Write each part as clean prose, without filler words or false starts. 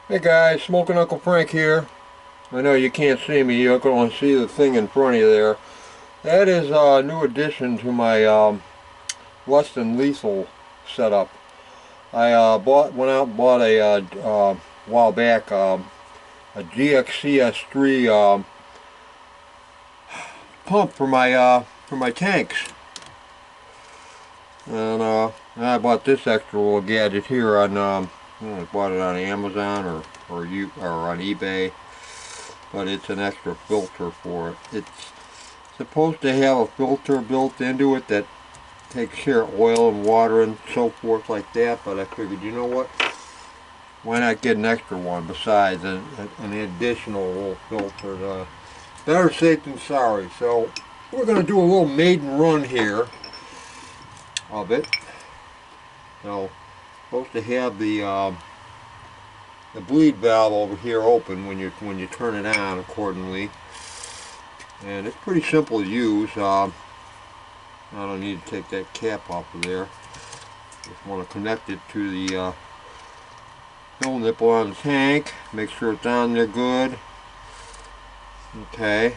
Hey guys, Smoking Uncle Frank here. I know you can't see me, you can only see the thing in front of you there. That is a new addition to my less than lethal setup. I went out and bought a while back a CS3 pump for my tanks, and I bought this extra little gadget here on I bought it on Amazon or on eBay. But it's an extra filter for it. It's supposed to have a filter built into it that takes care of oil and water and so forth like that, but I figured, you know what, why not get an extra one besides an additional little filter. Better safe than sorry. So we're going to do a little maiden run here of it. So supposed to have the bleed valve over here open when you turn it on accordingly, and it's pretty simple to use. I don't need to take that cap off of there. Just want to connect it to the fuel nipple on the tank. Make sure it's on there good. Okay,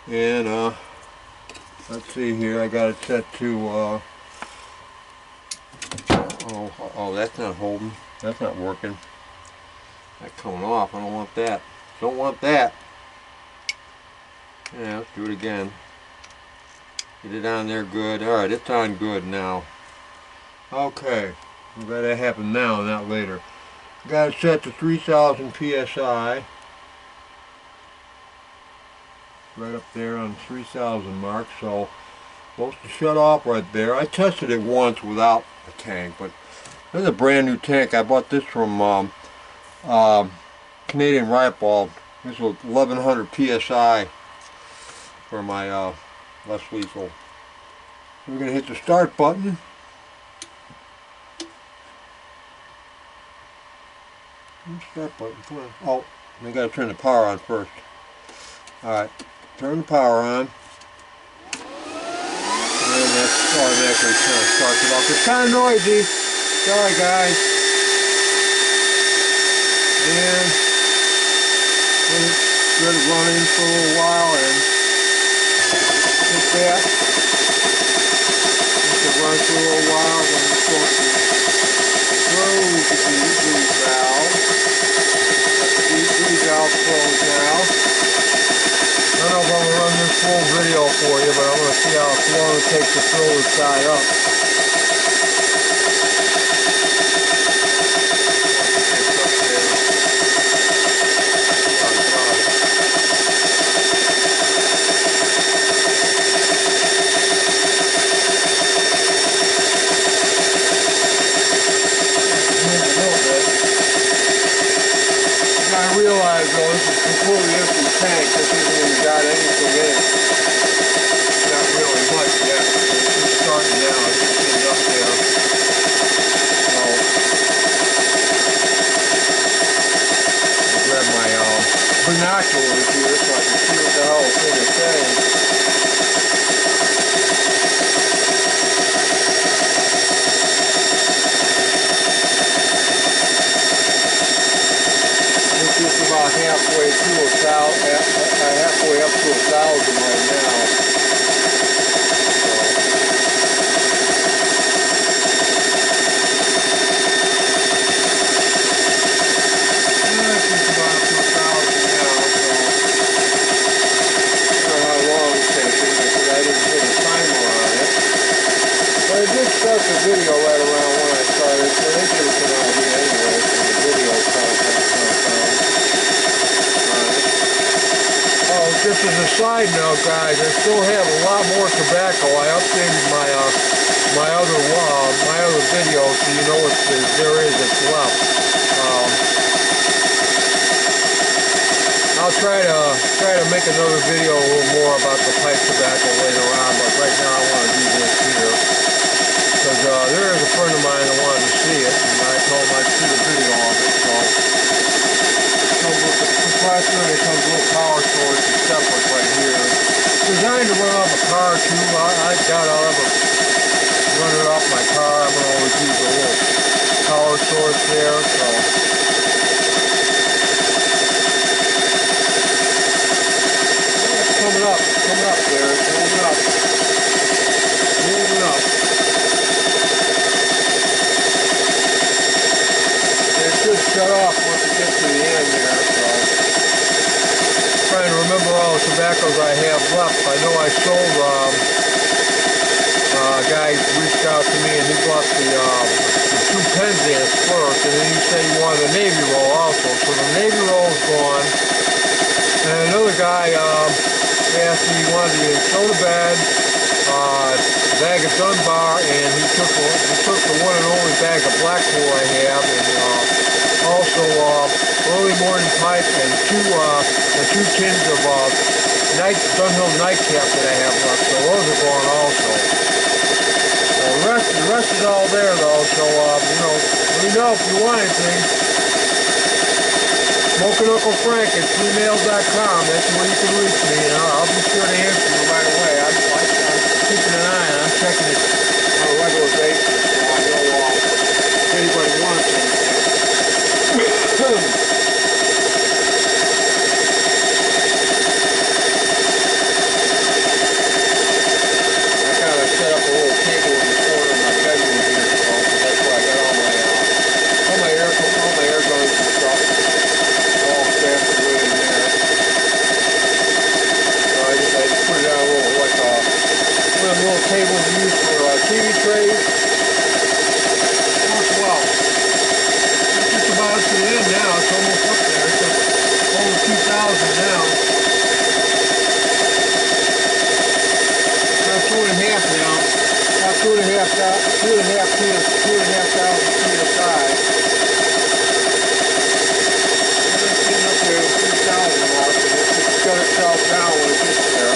and let's see here. I got it set to oh, that's not holding. That's not working. That's coming off. I don't want that. Don't want that. Yeah, let's do it again. Get it on there good. Alright, it's on good now. Okay. I'm glad that happened now, not later. Got it set to 3,000 PSI. Right up there on the 3,000 mark. So, supposed to shut off right there. I tested it once without a tank, but this is a brand new tank. I bought this from Canadian Riot Ball. This was 1100 PSI for my less lethal. So we're going to hit the start button. Start button. Come on. Oh, we got to turn the power on first. Alright, turn the power on. And that's automatically kind of starts it off. It's kind of noisy. Sorry guys. And let it run in for a little while and hit that. Let it run for a little while, then we're supposed to close the bleed valve. Let the bleed valve close now. I don't know if I'm going to run this full video for you, but I'm going to see how long it takes to fill this side up. I realize though this is a completely empty tank. This isn't even got anything in it. Not really much yet. It's just starting now. It's just getting up there. So I'll grab my binoculars here so I can see what the hell the thing is saying. It's just about halfway to halfway up to 1,000 right now. It's just about up to 1,000 now, so I don't know how long it's taking because I didn't put a timer on it. But I did start the video right around when I started, so they give us an idea anyway from the video content. Oh, just as a side note, guys, I still have a lot more tobacco. I updated my other video, so you know what there is that's left. I'll try to make another video a little more about the pipe tobacco later on, but right now I want to do this here because there is a friend of mine that wanted to see it, and I told him I'd see the video of it. So it comes with the compressor, and it comes with a power source and separate right here. It's designed to run off a car too. I'll ever run it off my car. I'm going to always use a little power source there, so. It's coming up there, it's moving up. Moving up. And it should shut off once it gets to the end there, so. Trying to remember all the tobaccos I have left. I know I sold, a guy reached out to me and he bought the 2 Penzance first, and then he said he wanted a Navy roll also. So the Navy roll is gone. And another guy asked me he wanted the soda bed, bag of Dunbar, and he took the one and only bag of Blackpool I have, and also early morning pipe and two tins of Dunhill nightcap that I have left. So those are gone also. The rest is all there though, so you know, let me know if you want anything. Smoking Uncle Frank at gmail.com, that's where you can reach me, and I'll be sure to answer you right away. I'm keeping an eye on it. I'm checking it on a regular basis, so I know if anybody wants anything. Set up a little table in the corner of my bedroom here, so that's where I got all my air guns and stuff all stashed away in there. So I just put it on a little, like one of the little tables used for TV trays. Works well. It's just about to the end now. It's almost up there. It's over 2,000 now. 2.5 now, about 2.5 PSI. And it's getting up there to 3,000 mark, and it just shut itself down when it gets there.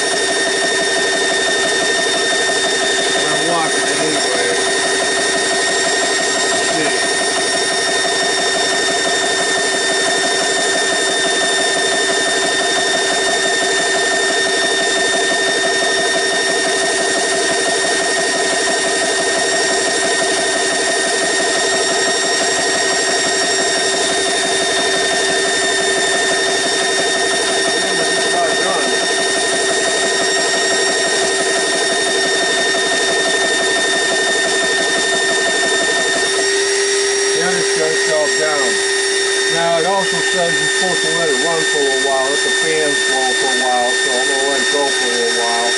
And I'm watching it anyway. Let's see. Down. Now it also says you're supposed to let it run for a little while, let the fans blow for a while, so I'm going to let it go for a little while.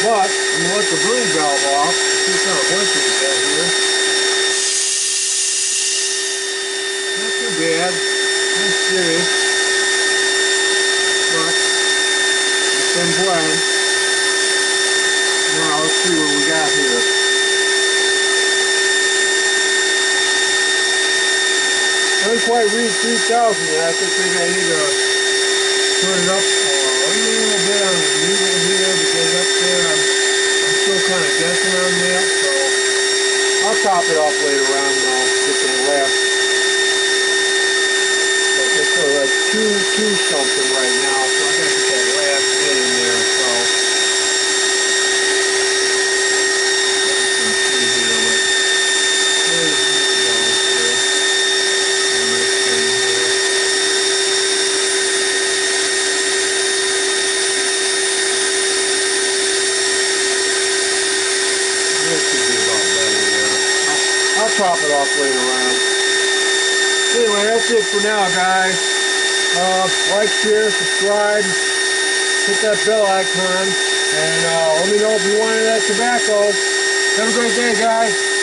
But when you let the boom valve off, see what kind of blinking we got here. Not too bad, not serious, but it's been blend. Now let's see what we got here. I didn't quite reach 3,000 yet. I think maybe I need to turn it up a little bit on the needle here, because up there I'm still kind of guessing on that. So I'll top it off later on though, get to the last. But it's like 2 something right now, so I gotta get that last bit in there. So I'll top it off later on. Anyway, that's it for now, guys. Like, share, subscribe, hit that bell icon, and let me know if you want any of that tobacco. Have a great day, guys.